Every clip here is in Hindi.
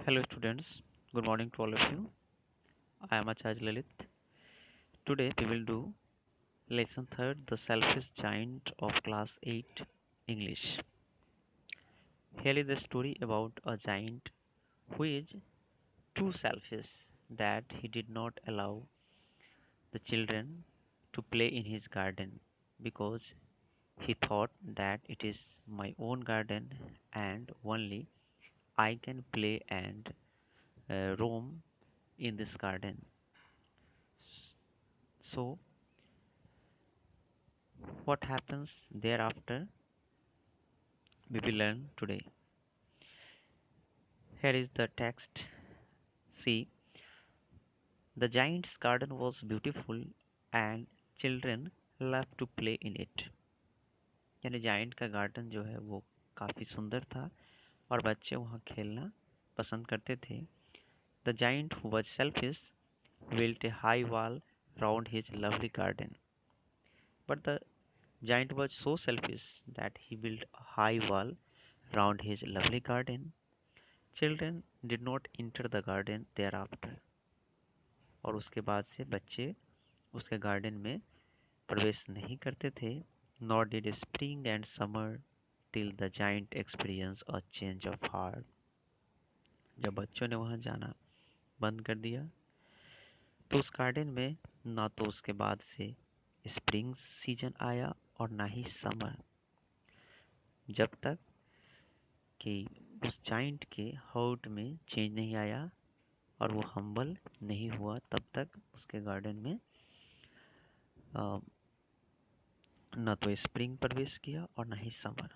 Hello students, good morning to all of you. I am Acharya Lalit. Today we will do lesson 3rd, The Selfish Giant of Class 8 English. Here is the story about a giant who is too selfish that he did not allow the children to play in his garden because he thought that it is my own garden and only I can play and roam in this garden. So what happens thereafter we will learn today. Here is the text. See, the giant's garden was beautiful and children loved to play in it. यानी जाइंट का गार्डन जो है वो काफी सुंदर था और बच्चे वहाँ खेलना पसंद करते थे. The giant who was selfish built a high wall round his lovely garden. But the giant was so selfish that he built a high wall round his lovely garden. Children did not enter the garden thereafter. और उसके बाद से बच्चे उसके गार्डन में प्रवेश नहीं करते थे. Not did spring and summer till the giant experience a change of heart. जब बच्चों ने वहां जाना बंद कर दिया तो उस गार्डन में ना तो उसके बाद से स्प्रिंग सीजन आया और ना ही समर, जब तक कि उस जाइंट के हार्ट में चेंज नहीं आया और वो हम्बल नहीं हुआ, तब तक उसके गार्डन में न तो स्प्रिंग प्रवेश किया और न ही summer.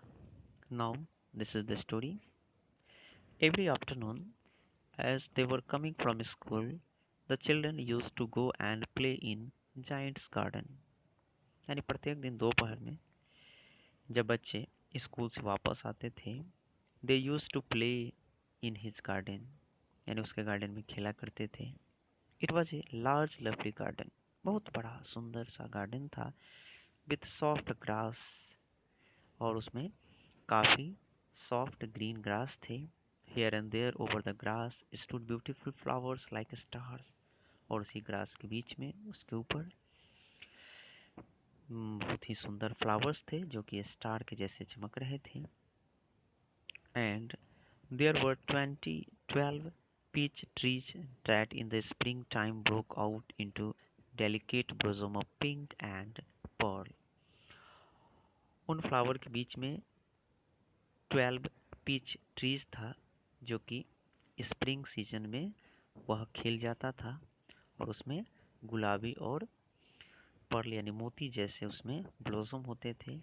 Now this is the story. Every afternoon as they were coming from school, the children used to go and play in Giant's garden. यानी प्रत्येक दिन दोपहर में जब बच्चे स्कूल से वापस आते थे, they used to play in his garden. यानी उसके गार्डन में खेला करते थे. It was a large lovely garden. बहुत बड़ा सुंदर सा गार्डन था. With soft grass. और उसमें काफी सॉफ्ट ग्रीन ग्रास थे. Here and there over the grass stood beautiful flowers like stars. और उसी ग्रास के बीच में उसके ऊपर बहुत ही सुंदर फ्लावर्स थे जो कि स्टार के जैसे चमक रहे थे. And there were 12 peach trees that in the springtime broke out into delicate blossom of pink and pearl. उन फ्लावर के बीच में 12 पीच ट्रीज था जो कि स्प्रिंग सीजन में वह खिल जाता था और उसमें गुलाबी और पर्ल यानी मोती जैसे उसमें ब्लॉसम होते थे.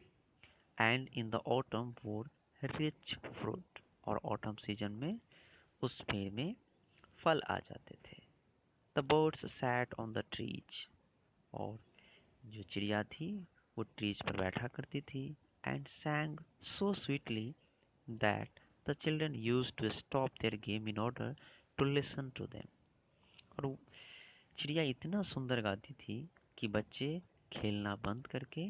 एंड इन द ऑटम वोर रिच फ्रूट. और ऑटम सीजन में उस पेड़ में फल आ जाते थे. The birds sat on the trees. और जो चिड़िया थी वो ट्रीज पर बैठा करती थी. And sang so sweetly that the children used to stop their game in order to listen to them. और वो चिड़िया इतना सुंदर गाती थी कि बच्चे खेलना बंद करके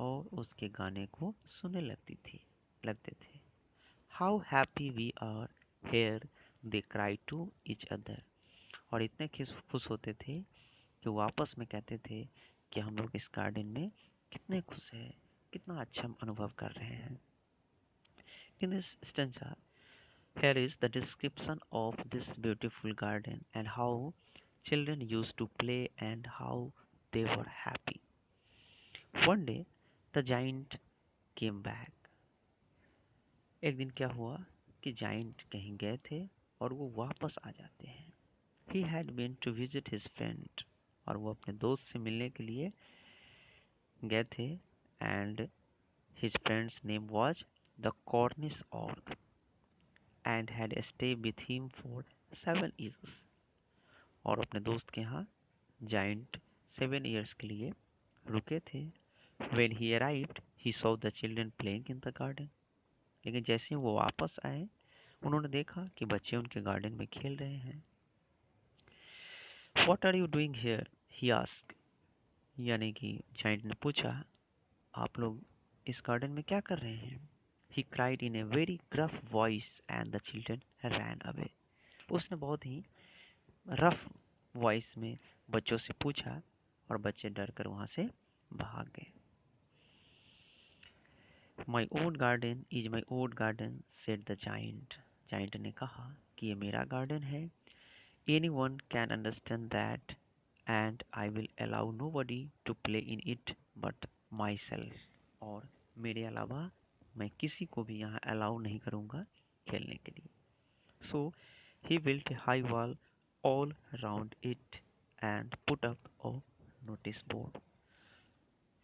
और उसके गाने को सुनने लगते थे. How happy we are here they cry to each other. और इतने खुश होते थे कि वापस में कहते थे कि हम लोग इस गार्डन में कितने खुश हैं, कितना अच्छा अनुभव कर रहे हैं. In this stanza, here is the description of this beautiful garden and how children used to play and how they were happy. One day, the giant came back. एक दिन क्या हुआ कि जाइंट कहीं गए थे और वो वापस आ जाते हैं. He had been to visit his friend. और वो अपने दोस्त से मिलने के लिए गए थे. And his friend's name was the Cornish orc and had stayed with him for 7 years. और अपने दोस्त के यहाँ जाइंट 7 years के लिए रुके थे. When he arrived, he saw the children playing in the garden. लेकिन जैसे ही वो वापस आए उन्होंने देखा कि बच्चे उनके गार्डन में खेल रहे हैं. What are you doing here? He asked. यानी कि जाइंट ने पूछा, आप लोग इस गार्डन में क्या कर रहे हैं? He cried in a very gruff voice and the children ran away. उसने बहुत ही रफ वॉइस में बच्चों से पूछा और बच्चे डर कर वहां से भाग गए। My own garden is my own garden said the giant. Giant ने कहा कि ये मेरा गार्डन है, anyone can understand that, and I will allow nobody to play in it but myself. और मेरे अलावा मैं किसी को भी यहाँ अलाउ नहीं करूँगा खेलने के लिए। So he built a high wall all around it and put up a notice board.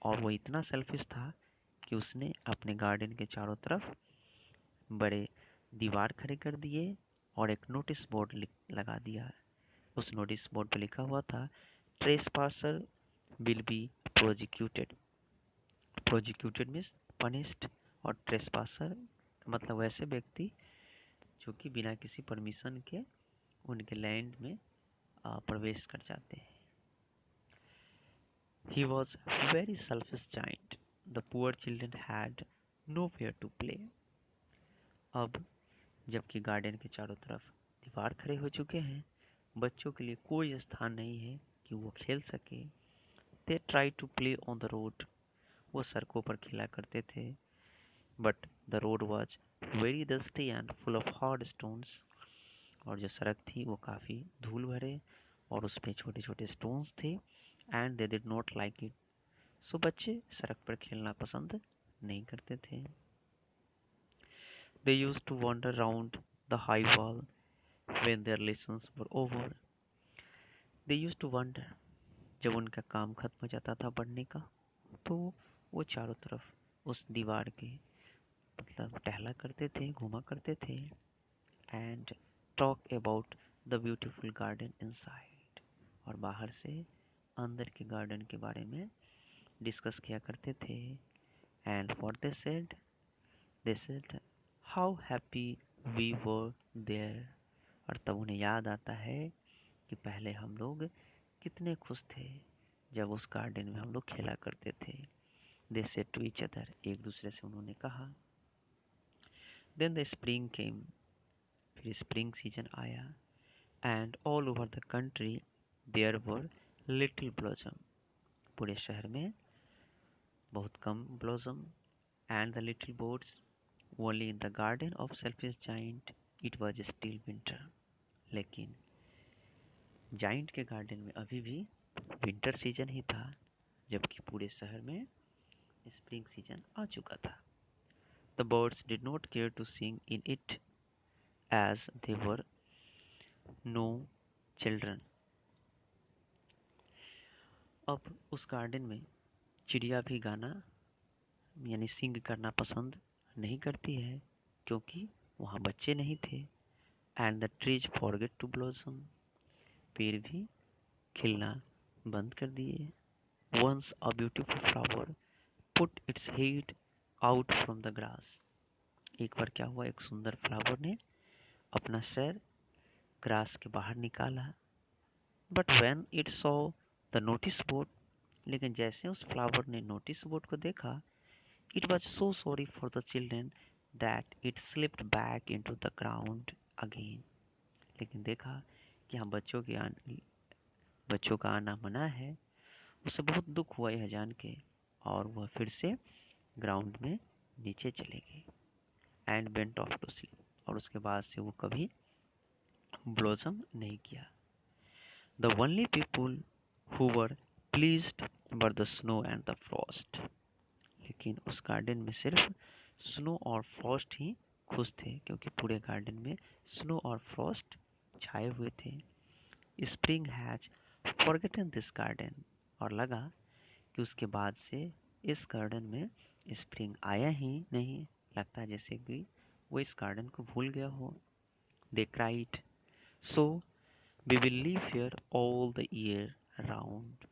और वो इतना सेल्फिश था कि उसने अपने गार्डन के चारों तरफ बड़े दीवार खड़े कर दिए और एक नोटिस बोर्ड लगा दिया। उस नोटिस बोर्ड पे लिखा हुआ था, trespasser will be prosecuted. Prosecuted means punished, और ट्रेसपासर मतलब वैसे व्यक्ति जो कि बिना किसी परमिशन के उनके लैंड में प्रवेश कर जाते हैं। He was very selfish giant. The poor children had nowhere to play. अब जबकि गार्डन के चारों तरफ दीवार खड़े हो चुके हैं, बच्चों के लिए कोई स्थान नहीं है कि वो खेल सके। They tried to play on the road. वो सड़कों पर खेला करते थे, but the road was very dusty and full of hard stones. और जो सड़क थी वो काफ़ी धूल भरे और उस पे छोटे छोटे स्टोन्स थे। And they did not like it. So बच्चे सड़क पर खेलना पसंद नहीं करते थे। They used to wander round the high wall when their lessons were over. They used to wander, जब उनका काम खत्म हो जाता था पढ़ने का, तो वो चारों तरफ उस दीवार के मतलब टहला करते थे, घूमा करते थे। And talk about the beautiful garden inside. और बाहर से अंदर के गार्डन के बारे में डिस्कस किया करते थे। And what they said how happy we were there. और तब उन्हें याद आता है कि पहले हम लोग कितने खुश थे जब उस गार्डन में हम लोग खेला करते थे। They said to each other, एक दूसरे से उन्होंने कहा। देन द स्प्रिंग केम, फिर स्प्रिंग सीजन आया। And all over the country there were little blossom. पूरे शहर में बहुत कम blossom. And the little birds only in the garden of selfish giant it was still winter. लेकिन जाइंट के गार्डन में अभी भी विंटर सीजन ही था, जबकि पूरे शहर में स्प्रिंग सीजन आ चुका था। The birds did not care to sing in it as they were no children. अब उस गार्डन में चिड़िया भी गाना यानी सिंग करना पसंद नहीं करती है, क्योंकि वहाँ बच्चे नहीं थे। And the trees forget to blossom, पेड़ भी खिलना बंद कर दिए। Once a beautiful flower put its head out from the grass. एक बार क्या हुआ, एक सुंदर फ्लावर ने अपना सर ग्रास के बाहर निकाला। But when it saw the notice board, लेकिन जैसे उस फ्लावर ने नोटिस बोर्ड को देखा, it was so sorry for the children that it slipped back into the ground again. लेकिन देखा कि हाँ बच्चों का आना मना है। उसे बहुत दुख हुआ यह जान के, और वह फिर से ग्राउंड में नीचे चले गए। And went off to sleep, और उसके बाद से वो कभी ब्लॉसम नहीं किया। The only people who were pleased were the snow and the frost. लेकिन उस गार्डन में सिर्फ स्नो और फ्रॉस्ट ही खुश थे, क्योंकि पूरे गार्डन में स्नो और फ्रॉस्ट छाए हुए थे। Spring has forgotten this garden, और लगा कि उसके बाद से इस गार्डन में स्प्रिंग आया ही नहीं, लगता है जैसे कि वो इस गार्डन को भूल गया हो। They cried, so we will live here all the year round.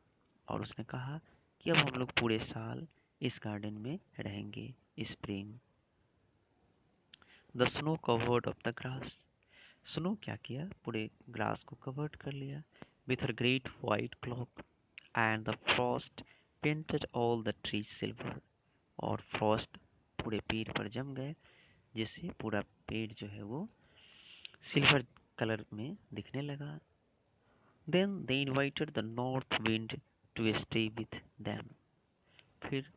और उसने कहा कि अब हम लोग पूरे साल इस गार्डन में रहेंगे। Spring the snow covered of the grass. Snow क्या किया, पूरे ग्रास को कवर्ड कर लिया with her great white clock. And the Frost painted all the trees silver. और फ्रॉस्ट पूरे पेड़ पर जम गए, जिससे पूरा पेड़ जो है वो सिल्वर कलर में दिखने लगा। Then they invited the north wind to stay with them. फिर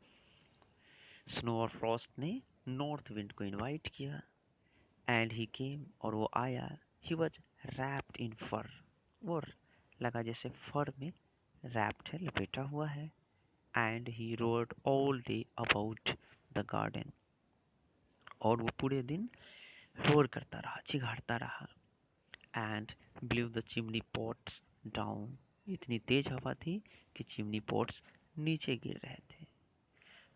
स्नो और फ्रॉस्ट ने नॉर्थ विंड को इनवाइट किया। एंड ही केम, और वो आया। ही वॉज रैप्ड इन फर, और लगा जैसे फर में रैप्ड है, लपेटा हुआ है। And he road all day about the garden, और वो पूरे दिन रोर करता रहा, चिघाड़ता रहा। And ब्लीव the chimney pots down, इतनी तेज हवा थी कि चिमनी पॉट्स नीचे गिर रहे थे।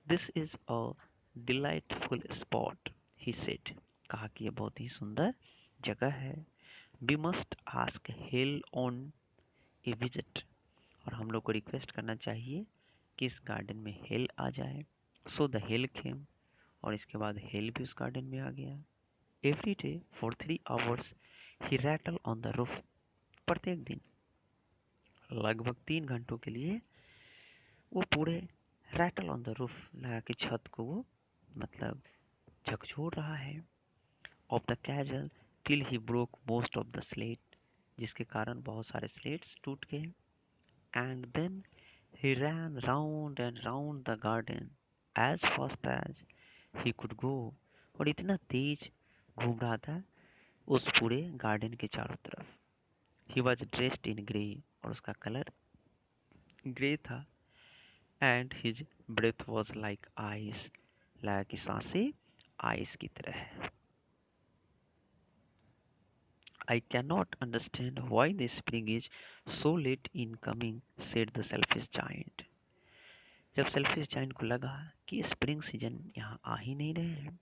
This is a delightful spot, he said, कहा कि यह बहुत ही सुंदर जगह है। We must ask hail on a visit, और हम लोग को रिक्वेस्ट करना चाहिए कि इस गार्डन में हेल आ जाए। सो द हेल केम, और इसके बाद हेल भी उस गार्डन में आ गया। Every day for 3 hours he rattle on the roof, प्रत्येक दिन लगभग 3 घंटों के लिए वो पूरे रैटल ऑन द रूफ लगा के छत को वो मतलब झकझोर रहा है। Of the castle till he broke most of the slate, जिसके कारण बहुत सारे स्लेट्स टूट गए। And then he ran round and round the garden as fast as he could go, और इतना तेज घूम रहा था उस पूरे गार्डन के चारों तरफ। He was dressed in grey, और उसका कलर ग्रे था। And his breath was like ice, लगा कि सांसें आइस की तरह है। I cannot understand why the spring is so late in coming, said the selfish giant. जब सेल्फिश जाइंट को लगा कि स्प्रिंग सीजन यहाँ आ ही नहीं रहे हैं,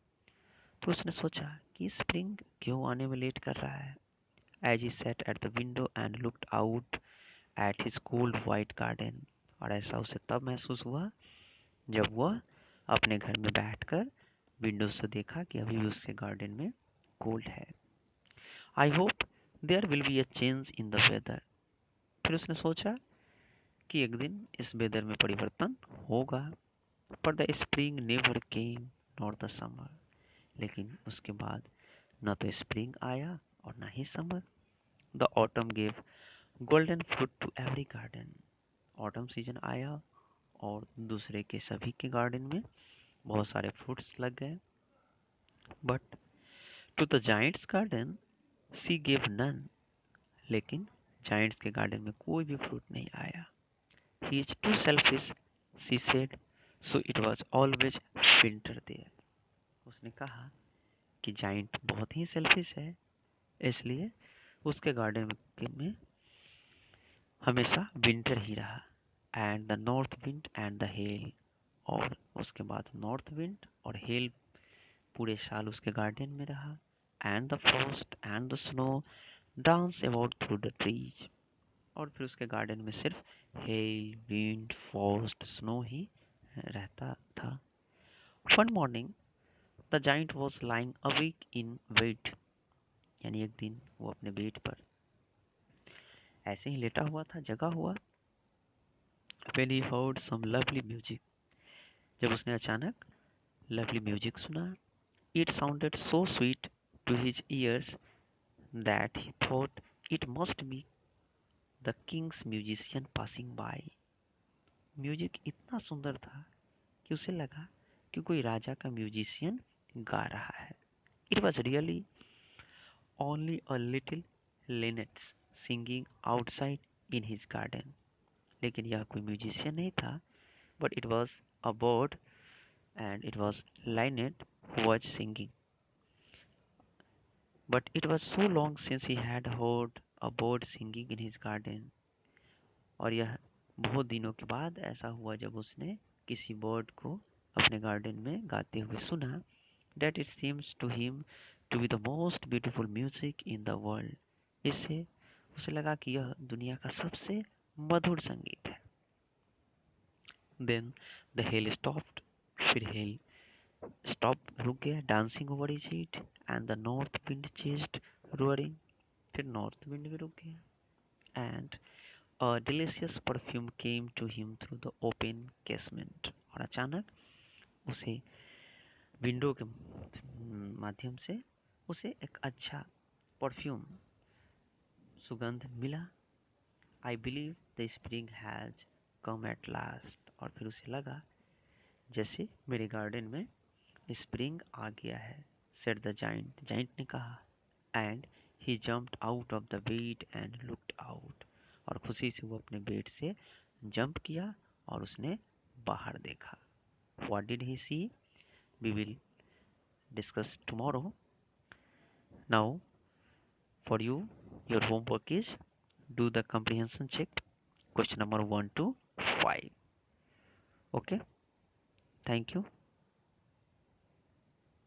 तो उसने सोचा कि स्प्रिंग क्यों आने में लेट कर रहा है। As he sat at the window and looked out at his cold white garden, और ऐसा उसे तब महसूस हुआ जब वह अपने घर में बैठकर विंडो से देखा कि अभी भी उसके गार्डन में कोल्ड है। I hope there will be a change in the weather, फिर उसने सोचा कि एक दिन इस वेदर में परिवर्तन होगा। पर the spring never came nor the summer, लेकिन उसके बाद न तो स्प्रिंग आया और न ही summer. The autumn gave golden fruit to every garden, autumn season आया और दूसरे के सभी के गार्डन में बहुत सारे फ्रूट्स लग गए। But to the giant's garden she gave none, लेकिन जाइंट्स के गार्डन में कोई भी फ्रूट नहीं आया। He is too selfish, she said, so it was always winter there. उसने कहा कि जाइंट बहुत ही सेल्फिश है, इसलिए उसके गार्डन में हमेशा विंटर ही रहा। And the north wind and the hell, और उसके बाद नॉर्थ विंड और हेल पूरे साल उसके गार्डन में रहा। And the Frost and the snow dance about through the trees, और फिर उसके गार्डन में सिर्फ हेल, विंड, फ्रॉस्ट, स्नो ही रहता था। One morning the giant was lying awake in bed, यानी एक दिन वो अपने बेड पर ऐसे ही लेटा हुआ था, जगा हुआ। When he heard some lovely music, जब उसने अचानक लवली म्यूजिक सुना। It sounded so sweet to his ears that he thought it must be the king's musician passing by. Music इतना सुंदर था कि उसे लगा कि कोई राजा का म्यूजिशियन गा रहा है। It was really only a little linnets singing outside in his garden. लेकिन यह कोई म्यूजिशियन नहीं था, but it was a bird, and it was linnet who was singing. But it was so long since he had heard a bird singing in his garden. और यह बहुत दिनों के बाद ऐसा हुआ जब उसने किसी बर्ड को अपने गार्डन में गाते हुए सुना। That it seems to him to be the most beautiful music in the world. इससे उसे लगा कि यह दुनिया का सबसे मधुर संगीत है। Then the hail stopped. फिर हेल स्टॉप, रुक गया, dancing over his head. And the north wind ceased roaring, फिर नॉर्थ विंड भी रुक गया। And a delicious perfume came to him through the open casement, और अचानक उसे विंडो के माध्यम से उसे एक अच्छा परफ्यूम सुगंध मिला। I believe the spring has come at last. और फिर उसे लगा जैसे मेरे गार्डन में स्प्रिंग आ गया है। सेड द जाइंट, जाइंट ने कहा। And he jumped out of the bed and looked out. और खुशी से वो अपने बेड से जंप किया और उसने बाहर देखा। What did he see? We will discuss tomorrow. Now for you, your homework is do the comprehension check, question number 1 to 5. Okay, thank you.